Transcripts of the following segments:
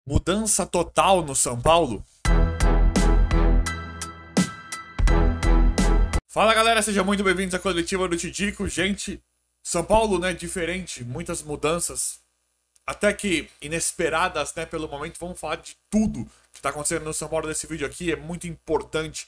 Mudança total no São Paulo? Fala galera, sejam muito bem-vindos à coletiva do Tidico. Gente, São Paulo, né, diferente, muitas mudanças, até que inesperadas, né, pelo momento. Vamos falar de tudo que tá acontecendo no São Paulo nesse vídeo aqui, é muito importante.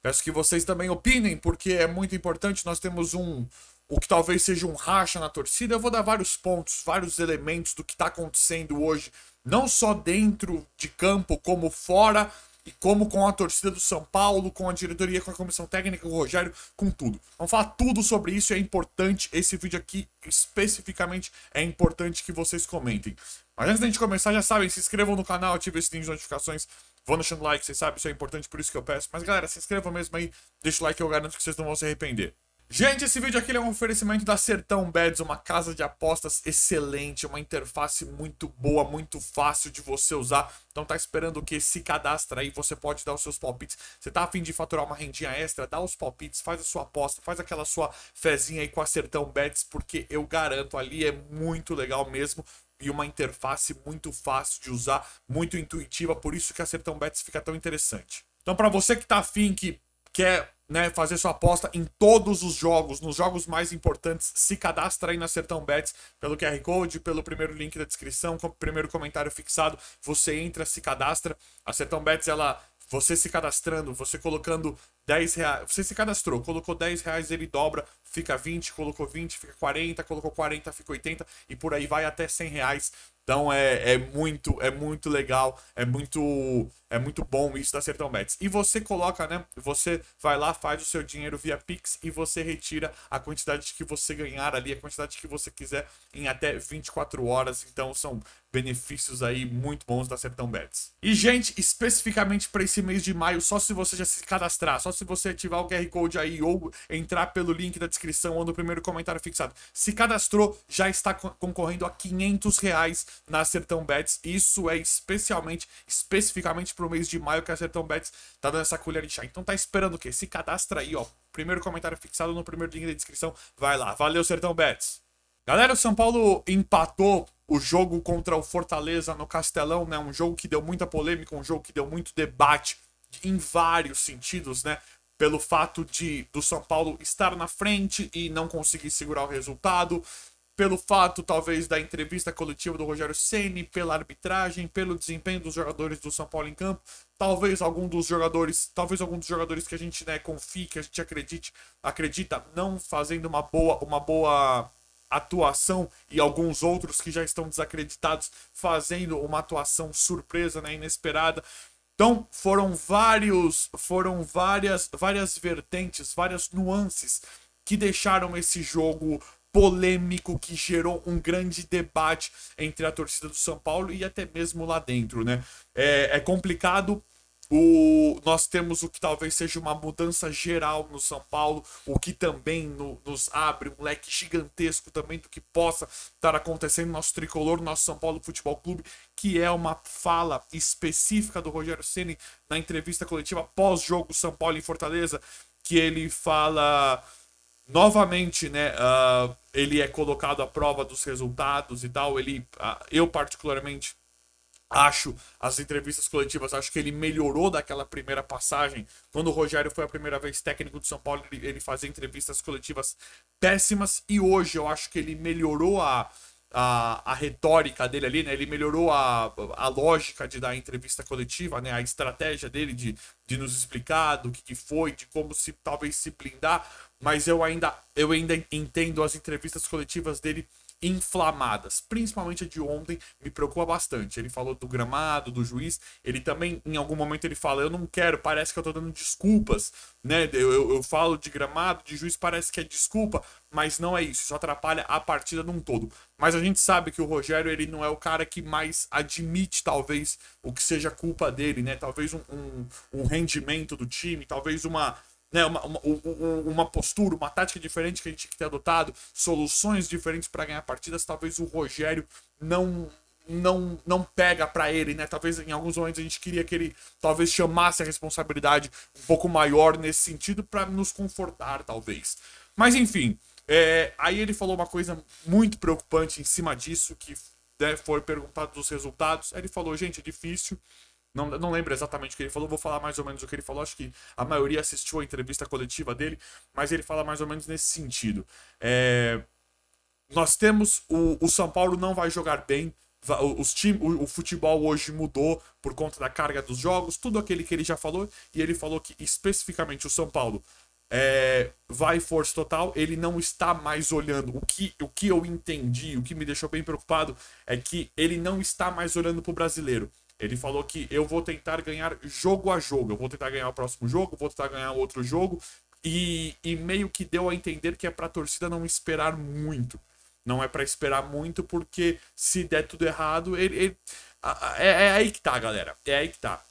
Peço que vocês também opinem, porque é muito importante. Nós temos o que talvez seja um racha na torcida. Eu vou dar vários pontos, vários elementos do que está acontecendo hoje, não só dentro de campo, como fora, e como com a torcida do São Paulo, com a diretoria, com a comissão técnica, com o Rogério, com tudo. Vamos falar tudo sobre isso, é importante. Esse vídeo aqui, especificamente, é importante que vocês comentem. Mas antes da gente começar, já sabem, se inscrevam no canal, ativem o sininho de notificações, vão deixando like, vocês sabem, isso é importante, por isso que eu peço. Mas galera, se inscrevam mesmo aí, deixa o like, eu garanto que vocês não vão se arrepender. Gente, esse vídeo aqui é um oferecimento da Sertão Bets, uma casa de apostas excelente, uma interface muito boa, muito fácil de você usar. Então tá esperando o que? Se cadastra aí, você pode dar os seus palpites. Você tá a fim de faturar uma rendinha extra, dá os palpites, faz a sua aposta, faz aquela sua fezinha aí com a Sertão Bets, porque eu garanto, ali é muito legal mesmo. E uma interface muito fácil de usar, muito intuitiva, por isso que a Sertão Bets fica tão interessante. Então para você que tá afim, que quer, né, fazer sua aposta em todos os jogos, nos jogos mais importantes, se cadastra aí na Sertão Bets pelo QR Code, pelo primeiro link da descrição, com o primeiro comentário fixado, você entra, se cadastra. A Sertão Bets, você se cadastrando, você colocando 10 reais, você se cadastrou, colocou 10 reais, ele dobra, fica 20, colocou 20, fica 40, colocou 40, fica 80 e por aí vai até 100 reais. Então é muito legal, é muito bom isso da Sertão Bets. E você coloca, né? Você vai lá, faz o seu dinheiro via Pix e você retira a quantidade que você ganhar ali, a quantidade que você quiser em até 24 horas. Então são benefícios aí muito bons da Sertão Bets. E gente, especificamente para esse mês de maio, só se você já se cadastrar, só se você ativar o QR Code aí ou entrar pelo link da descrição ou no primeiro comentário fixado. Se cadastrou, já está concorrendo a 500 reais na Sertão Bets. Isso é especificamente pro mês de maio que a Sertão Bets tá dando essa colher de chá. Então tá esperando o quê? Se cadastra aí, ó. Primeiro comentário fixado no primeiro link da descrição. Vai lá. Valeu, Sertão Bets. Galera, o São Paulo empatou o jogo contra o Fortaleza no Castelão, né? Um jogo que deu muita polêmica, um jogo que deu muito debate em vários sentidos, né? Pelo fato do São Paulo estar na frente e não conseguir segurar o resultado, pelo fato, talvez, da entrevista coletiva do Rogério Ceni, pela arbitragem, pelo desempenho dos jogadores do São Paulo em campo, talvez algum dos jogadores que a gente, né, confie, que a gente acredita não fazendo uma boa atuação, e alguns outros que já estão desacreditados fazendo uma atuação surpresa, né, inesperada. Então foram várias vertentes, várias nuances que deixaram esse jogo polêmico, que gerou um grande debate entre a torcida do São Paulo e até mesmo lá dentro, né? É complicado. Nós temos o que talvez seja uma mudança geral no São Paulo, o que também nos abre um leque gigantesco também do que possa estar acontecendo no nosso tricolor, no nosso São Paulo Futebol Clube, que é uma fala específica do Rogério Ceni na entrevista coletiva pós-jogo São Paulo em Fortaleza, que ele fala novamente, né? Ele é colocado à prova dos resultados e tal. Eu particularmente acho as entrevistas coletivas, acho que ele melhorou daquela primeira passagem. Quando o Rogério foi a primeira vez técnico do São Paulo, ele fazia entrevistas coletivas péssimas, e hoje eu acho que ele melhorou a retórica dele ali, né? Ele melhorou a lógica de dar entrevista coletiva, né? A estratégia dele de nos explicar do que foi, de como talvez se blindar, mas eu ainda entendo as entrevistas coletivas dele inflamadas, principalmente a de ontem me preocupa bastante. Ele falou do gramado, do juiz, ele também em algum momento ele fala, eu não quero, parece que eu tô dando desculpas, né? Eu falo de gramado, de juiz, parece que é desculpa, mas não é isso, isso atrapalha a partida num todo. Mas a gente sabe que o Rogério, ele não é o cara que mais admite talvez o que seja culpa dele, né? Talvez um rendimento do time, talvez né, uma postura, uma tática diferente que a gente tinha que ter adotado, soluções diferentes para ganhar partidas. Talvez o Rogério não pega para ele, né? Talvez em alguns momentos a gente queria que ele talvez chamasse a responsabilidade um pouco maior nesse sentido para nos confortar, talvez. Mas enfim, aí ele falou uma coisa muito preocupante em cima disso, que né, foi perguntado dos resultados, aí ele falou, gente, é difícil. Não lembro exatamente o que ele falou, vou falar mais ou menos o que ele falou. Acho que a maioria assistiu a entrevista coletiva dele, mas ele fala mais ou menos nesse sentido. Nós temos. O São Paulo não vai jogar bem. O futebol hoje mudou por conta da carga dos jogos, tudo aquele que ele já falou, e ele falou que especificamente o São Paulo vai força total, ele não está mais olhando. O que eu entendi, o que me deixou bem preocupado é que ele não está mais olhando para o brasileiro. Ele falou que eu vou tentar ganhar jogo a jogo, eu vou tentar ganhar o próximo jogo, vou tentar ganhar outro jogo, e meio que deu a entender que é para a torcida não esperar muito. Não é para esperar muito, porque se der tudo errado, é aí que tá, galera. É aí que tá.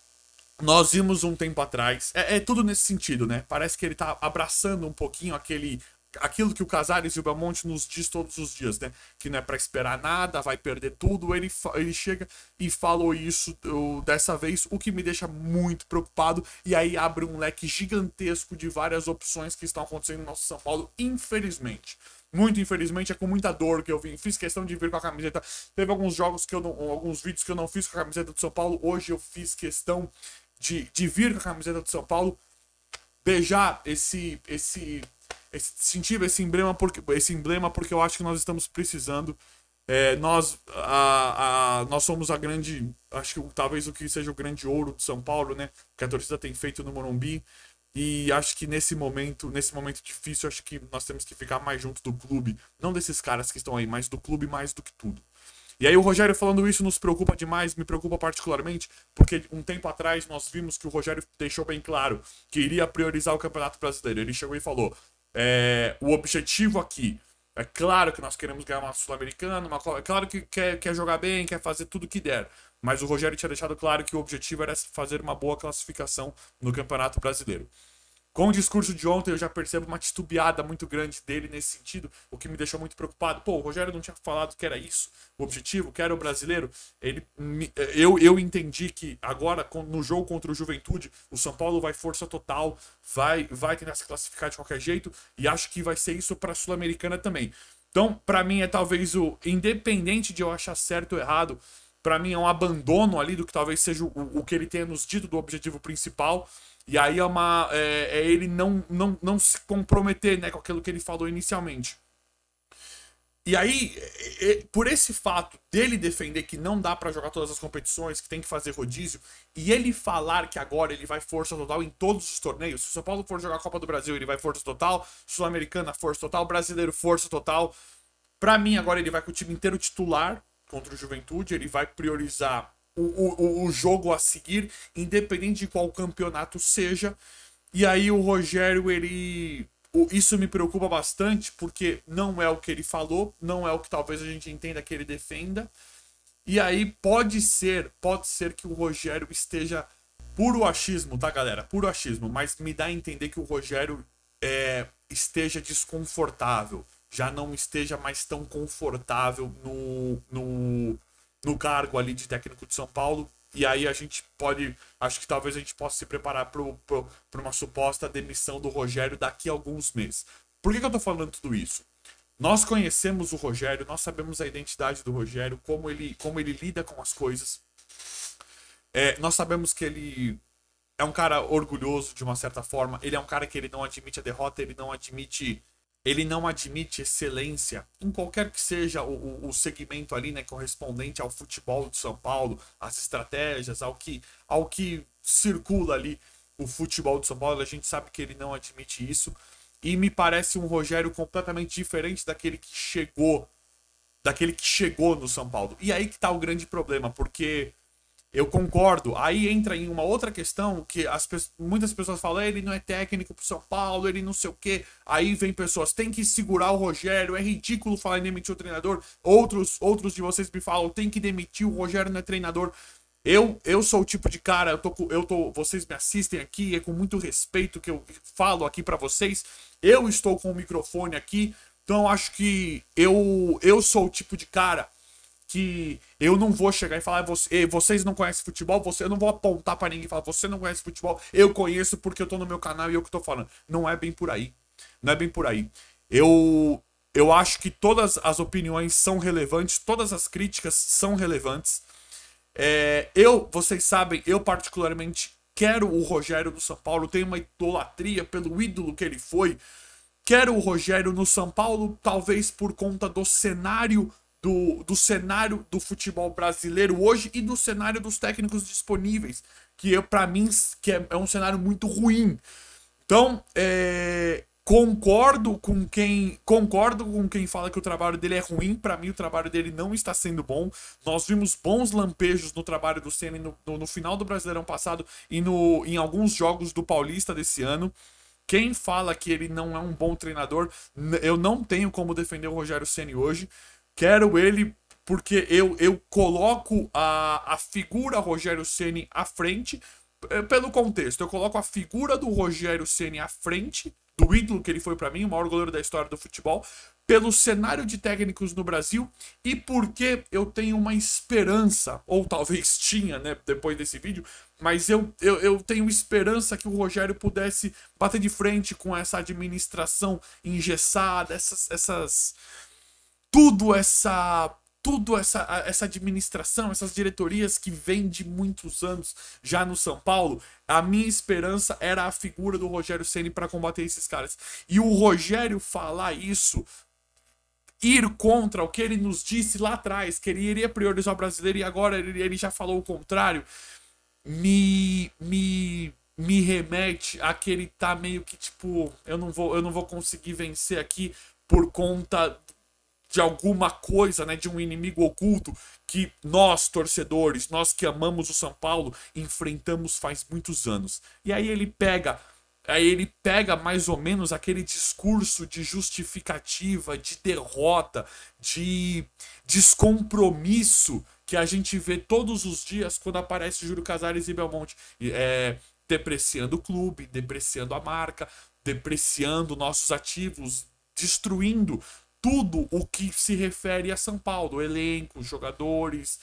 Nós vimos um tempo atrás, é tudo nesse sentido, né? Parece que ele tá abraçando um pouquinho aquilo que o Casares e o Belmonte nos diz todos os dias, né? Que não é pra esperar nada, vai perder tudo. Ele chega e falou isso dessa vez, o que me deixa muito preocupado. E aí abre um leque gigantesco de várias opções que estão acontecendo no nosso São Paulo, infelizmente. Muito infelizmente, é com muita dor que eu vim. Fiz questão de vir com a camiseta. Teve alguns jogos que eu não, alguns vídeos que eu não fiz com a camiseta do São Paulo. Hoje eu fiz questão de vir com a camiseta do São Paulo, beijar esse distintivo, esse emblema, porque eu acho que nós estamos precisando. Nós somos a grande, acho que talvez o que seja o grande ouro de São Paulo, né? Que a torcida tem feito no Morumbi. E acho que nesse momento difícil, acho que nós temos que ficar mais junto do clube. Não desses caras que estão aí, mas do clube mais do que tudo. E aí o Rogério falando isso nos preocupa demais, me preocupa particularmente, porque um tempo atrás nós vimos que o Rogério deixou bem claro que iria priorizar o Campeonato Brasileiro. Ele chegou e falou, o objetivo aqui, é claro que nós queremos ganhar uma Sul-Americana, é claro que quer jogar bem, quer fazer tudo o que der. Mas o Rogério tinha deixado claro que o objetivo era fazer uma boa classificação no Campeonato Brasileiro. Com o discurso de ontem, eu já percebo uma titubeada muito grande dele nesse sentido, o que me deixou muito preocupado. Pô, o Rogério não tinha falado que era isso, o objetivo, que era o brasileiro. Eu entendi que agora, no jogo contra o Juventude, o São Paulo vai força total, vai tentar se classificar de qualquer jeito, e acho que vai ser isso para a Sul-Americana também. Então, para mim, é talvez independente de eu achar certo ou errado, para mim é um abandono ali do que talvez seja o que ele tenha nos dito do objetivo principal. E aí é ele não se comprometer, né, com aquilo que ele falou inicialmente. E aí, por esse fato dele defender que não dá pra jogar todas as competições, que tem que fazer rodízio, e ele falar que agora ele vai força total em todos os torneios, se o São Paulo for jogar a Copa do Brasil, ele vai força total, Sul-Americana, força total, Brasileiro, força total. Pra mim, agora ele vai com o time inteiro titular contra o Juventude, ele vai priorizar o jogo a seguir, independente de qual campeonato seja. E aí o Rogério, isso me preocupa bastante, porque não é o que ele falou, não é o que talvez a gente entenda que ele defenda. E aí pode ser que o Rogério esteja puro achismo, tá, galera? Puro achismo, mas me dá a entender que o Rogério esteja desconfortável, já não esteja mais tão confortável no cargo ali de técnico de São Paulo. E aí acho que talvez a gente possa se preparar para uma suposta demissão do Rogério daqui a alguns meses. Por que eu tô falando tudo isso? Nós conhecemos o Rogério, nós sabemos a identidade do Rogério, como ele lida com as coisas. Nós sabemos que ele é um cara orgulhoso de uma certa forma, ele é um cara que ele não admite a derrota, ele não admite excelência em qualquer que seja o segmento ali, né, correspondente ao futebol de São Paulo, às estratégias, ao que circula ali o futebol de São Paulo. A gente sabe que ele não admite isso, e me parece um Rogério completamente diferente daquele que chegou no São Paulo. E aí que tá o grande problema, porque eu concordo. Aí entra em uma outra questão que muitas pessoas falam, ele não é técnico pro São Paulo, ele não sei o quê. Aí vem pessoas, tem que segurar o Rogério, é ridículo falar em demitir o treinador. Outros de vocês me falam, tem que demitir, o Rogério não é treinador. Eu sou o tipo de cara, vocês me assistem aqui, é com muito respeito que eu falo aqui pra vocês. Eu estou com o microfone aqui, então acho que eu sou o tipo de cara que eu não vou chegar e falar, vocês não conhecem futebol, eu não vou apontar pra ninguém e falar, você não conhece futebol, eu conheço porque eu tô no meu canal e eu que tô falando. Não é bem por aí. Não é bem por aí. Eu acho que todas as opiniões são relevantes, todas as críticas são relevantes. Vocês sabem, eu particularmente quero o Rogério do São Paulo, tenho uma idolatria pelo ídolo que ele foi. Quero o Rogério no São Paulo, talvez por conta do cenário do cenário do futebol brasileiro hoje e do cenário dos técnicos disponíveis, que para mim é um cenário muito ruim. Então, concordo com quem fala que o trabalho dele é ruim. Para mim, o trabalho dele não está sendo bom. Nós vimos bons lampejos no trabalho do Ceni no final do Brasileirão passado e em alguns jogos do Paulista desse ano. Quem fala que ele não é um bom treinador, eu não tenho como defender o Rogério Ceni hoje. Quero ele porque eu coloco a figura Rogério Ceni à frente. Pelo contexto, eu coloco a figura do Rogério Ceni à frente do ídolo que ele foi para mim, o maior goleiro da história do futebol, pelo cenário de técnicos no Brasil e porque eu tenho uma esperança, ou talvez tinha, né, depois desse vídeo, mas eu tenho esperança que o Rogério pudesse bater de frente com essa administração engessada, essa administração, essas diretorias que vêm de muitos anos já no São Paulo. A minha esperança era a figura do Rogério Ceni para combater esses caras. E o Rogério falar isso, ir contra o que ele nos disse lá atrás, que ele iria priorizar o brasileiro e agora ele já falou o contrário, me remete a que ele tá meio que tipo, eu não vou conseguir vencer aqui por conta de alguma coisa, né, de um inimigo oculto que nós, torcedores, nós que amamos o São Paulo, enfrentamos faz muitos anos. E aí ele pega mais ou menos aquele discurso de justificativa, de derrota, de descompromisso que a gente vê todos os dias quando aparece Júlio Casares e Belmonte, depreciando o clube, depreciando a marca, depreciando nossos ativos, destruindo tudo o que se refere a São Paulo, elenco, jogadores,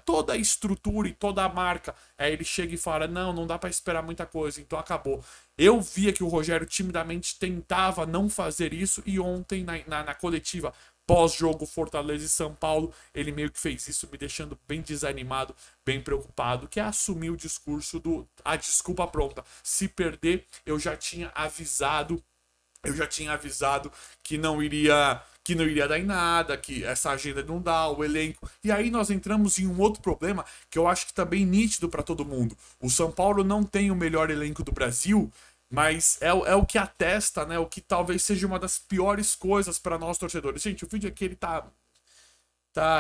toda a estrutura e toda a marca. Aí ele chega e fala, não dá para esperar muita coisa, então acabou. Eu via que o Rogério timidamente tentava não fazer isso e ontem na coletiva pós-jogo Fortaleza e São Paulo, ele meio que fez isso, me deixando bem desanimado, bem preocupado, que é assumir o discurso a desculpa pronta. Se perder, eu já tinha avisado que não iria dar em nada, que essa agenda não dá, o elenco. E aí nós entramos em um outro problema que eu acho que tá bem nítido para todo mundo. O São Paulo não tem o melhor elenco do Brasil, mas é o que atesta, né? O que talvez seja uma das piores coisas para nós torcedores. Gente, o vídeo aqui ele tá,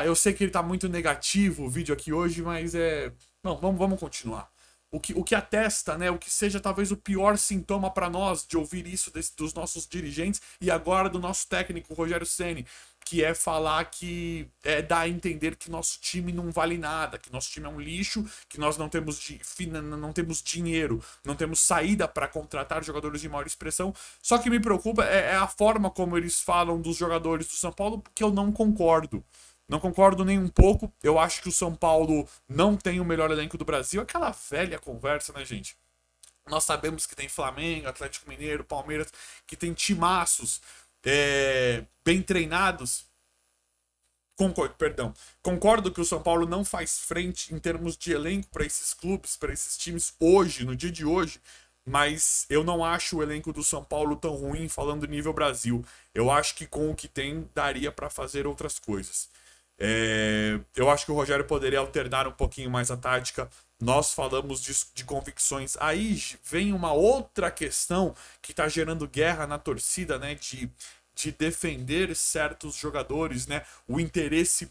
eu sei que ele tá muito negativo o vídeo aqui hoje, mas não, vamos continuar. O que atesta, né, o que seja talvez o pior sintoma para nós de ouvir isso dos nossos dirigentes e agora do nosso técnico, Rogério Ceni, que é falar que dá a entender que nosso time não vale nada, que nosso time é um lixo, que nós não temos dinheiro, não temos saída para contratar jogadores de maior expressão. Só que me preocupa é a forma como eles falam dos jogadores do São Paulo, porque eu não concordo. Não concordo nem um pouco. Eu acho que o São Paulo não tem o melhor elenco do Brasil. Aquela velha conversa, né, gente? Nós sabemos que tem Flamengo, Atlético Mineiro, Palmeiras, que tem timaços bem treinados. Concordo que o São Paulo não faz frente em termos de elenco para esses clubes, para esses times hoje, no dia de hoje. Mas eu não acho o elenco do São Paulo tão ruim falando nível Brasil. Eu acho que com o que tem daria para fazer outras coisas. Eu acho que o Rogério poderia alternar um pouquinho mais a tática. Nós falamos de convicções. Aí vem uma outra questão que está gerando guerra na torcida, né? De defender certos jogadores, né? O interesse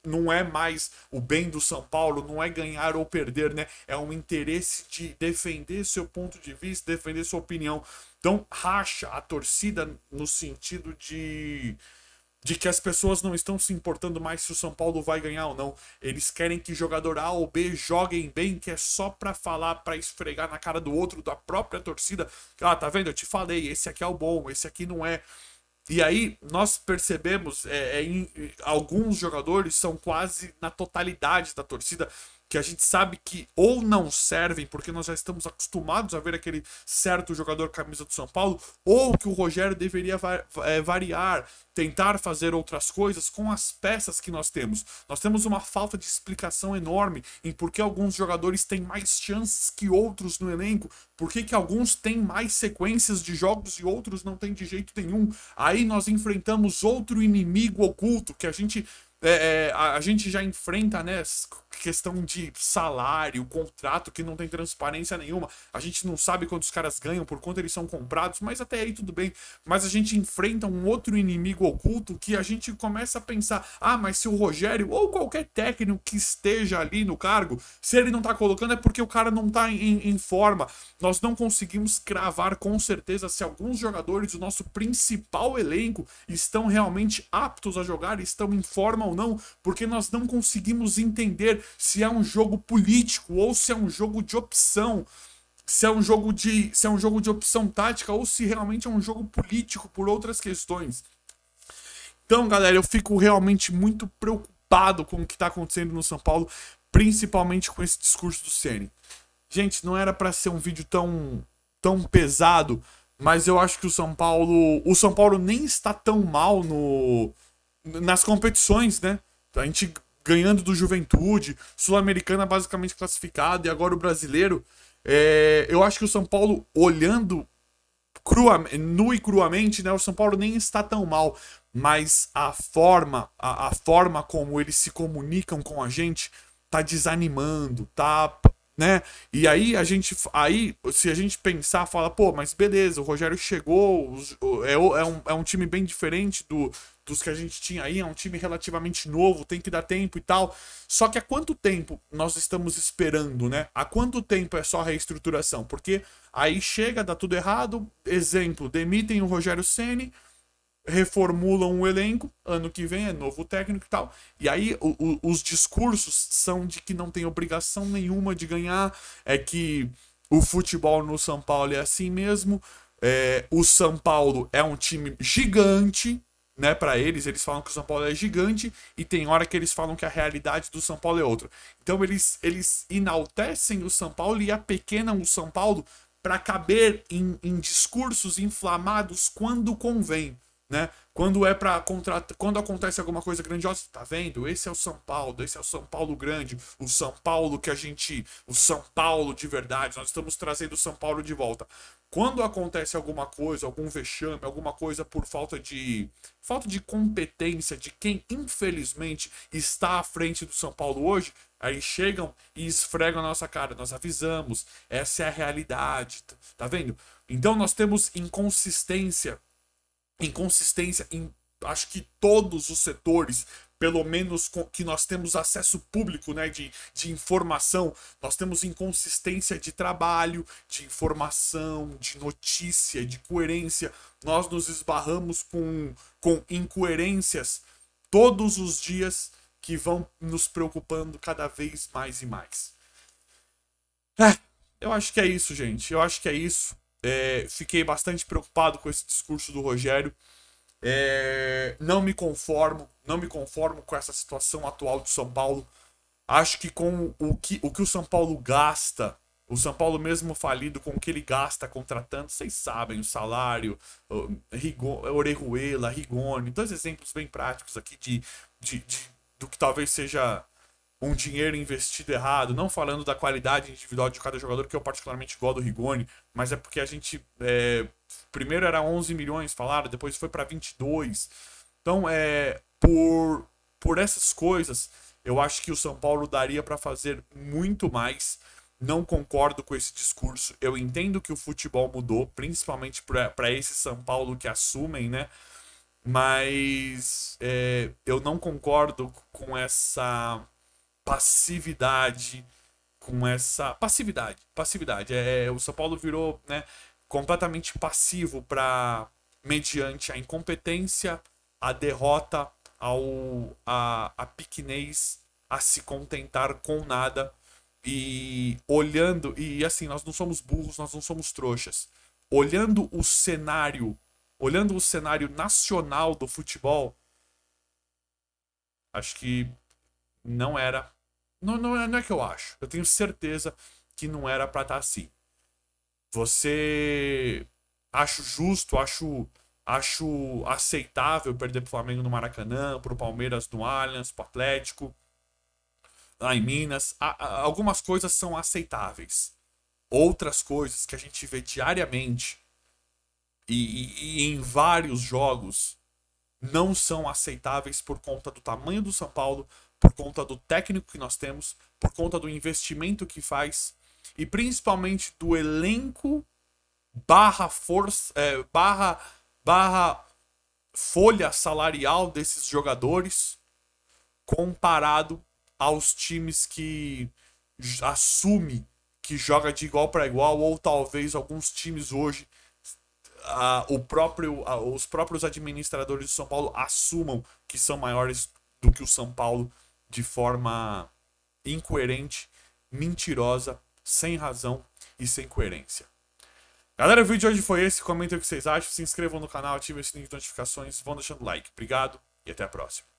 não é mais o bem do São Paulo, não é ganhar ou perder, né? É um interesse de defender seu ponto de vista, defender sua opinião. Então racha a torcida no sentido de que as pessoas não estão se importando mais se o São Paulo vai ganhar ou não. Eles querem que jogador A ou B joguem bem, que é só pra falar, pra esfregar na cara do outro, da própria torcida. Tá vendo? Eu te falei, esse aqui é o bom, esse aqui não é. E aí nós percebemos, alguns jogadores são quase na totalidade da torcida, que a gente sabe que ou não servem, porque nós já estamos acostumados a ver aquele certo jogador camisa do São Paulo, ou que o Rogério deveria variar, tentar fazer outras coisas com as peças que nós temos. Nós temos uma falta de explicação enorme em por que alguns jogadores têm mais chances que outros no elenco, por que alguns têm mais sequências de jogos e outros não têm de jeito nenhum. Aí nós enfrentamos outro inimigo oculto que a gente já enfrenta, né, questão de salário, contrato que não tem transparência nenhuma. A gente não sabe quanto os caras ganham, por quanto eles são comprados, mas até aí tudo bem. Mas a gente enfrenta um outro inimigo oculto que a gente começa a pensar, mas se o Rogério ou qualquer técnico que esteja ali no cargo, se ele não tá colocando é porque o cara não tá em forma. Nós não conseguimos cravar com certeza se alguns jogadores do nosso principal elenco estão realmente aptos a jogar, estão em forma ou não, porque nós não conseguimos entender se é um jogo político ou se é um jogo de opção, se é um jogo de opção tática ou se realmente é um jogo político por outras questões. Então, galera, eu fico realmente muito preocupado com o que está acontecendo no São Paulo, principalmente com esse discurso do Ceni. Gente, não era para ser um vídeo tão pesado, mas eu acho que o São Paulo nem está tão mal nas competições, né? A gente ganhando do Juventude, Sul-Americana basicamente classificado e agora o brasileiro. Eu acho que o São Paulo, olhando nu e cruamente, né? O São Paulo nem está tão mal, mas a forma como eles se comunicam com a gente tá desanimando, tá, né? E aí se a gente pensar, fala, pô, mas beleza, o Rogério chegou, é um time bem diferente dos que a gente tinha aí, é um time relativamente novo, tem que dar tempo e tal. Só que há quanto tempo nós estamos esperando, né? Há quanto tempo é só reestruturação? Porque aí chega, dá tudo errado, exemplo, demitem o Rogério Ceni, reformulam o elenco, ano que vem é novo técnico e tal, e aí os discursos são de que não tem obrigação nenhuma de ganhar, é que o futebol no São Paulo é assim mesmo, o São Paulo é um time gigante, né, para eles falam que o São Paulo é gigante, e tem hora que eles falam que a realidade do São Paulo é outra. Então eles enaltecem o São Paulo e apequenam o São Paulo para caber em discursos inflamados quando convém, né? Quando é para contratar, quando acontece alguma coisa grandiosa, tá vendo? Esse é o São Paulo, esse é o São Paulo grande, o São Paulo o São Paulo de verdade, nós estamos trazendo o São Paulo de volta. Quando acontece alguma coisa, algum vexame, alguma coisa por falta de competência de quem infelizmente está à frente do São Paulo hoje, aí chegam e esfregam a nossa cara. Nós avisamos, essa é a realidade, tá vendo? Então nós temos inconsistência em acho que todos os setores, pelo menos que nós temos acesso público, né, de informação, nós temos inconsistência de trabalho, de informação, de notícia, de coerência. Nós nos esbarramos com incoerências todos os dias que vão nos preocupando cada vez mais e mais. Eu acho que é isso, gente. Eu acho que é isso. Fiquei bastante preocupado com esse discurso do Rogério. Não me conformo com essa situação atual do São Paulo. Acho que com o que o São Paulo gasta, o São Paulo mesmo falido, com o que ele gasta contratando, vocês sabem, o salário, Orejuela, Rigoni, dois exemplos bem práticos aqui do que talvez seja um dinheiro investido errado, não falando da qualidade individual de cada jogador, que eu particularmente gosto do Rigoni, mas é porque a gente primeiro era 11 milhões falaram, depois foi para 22. Então, por essas coisas, eu acho que o São Paulo daria para fazer muito mais. Não concordo com esse discurso. Eu entendo que o futebol mudou, principalmente para esse São Paulo que assumem, né? Mas eu não concordo com essa passividade, passividade. O São Paulo virou, né, completamente passivo mediante a incompetência, a derrota, a pequenez, a se contentar com nada e olhando, e assim, nós não somos burros, nós não somos trouxas. Olhando o cenário nacional do futebol, acho que não era Não é que eu acho. Eu tenho certeza que não era pra estar assim. Você... Acho justo, acho aceitável perder pro Flamengo no Maracanã, pro Palmeiras no Allianz, pro Atlético, lá em Minas. Algumas coisas são aceitáveis. Outras coisas que a gente vê diariamente e em vários jogos não são aceitáveis por conta do tamanho do São Paulo, por conta do técnico que nós temos, por conta do investimento que faz e principalmente do elenco barra força, barra folha salarial desses jogadores comparado aos times que assume que joga de igual para igual ou talvez alguns times hoje os próprios administradores do São Paulo assumam que são maiores do que o São Paulo de forma incoerente, mentirosa, sem razão e sem coerência. Galera, o vídeo de hoje foi esse. Comentem o que vocês acham. Se inscrevam no canal, ativem o sininho de notificações. Vão deixando like. Obrigado e até a próxima.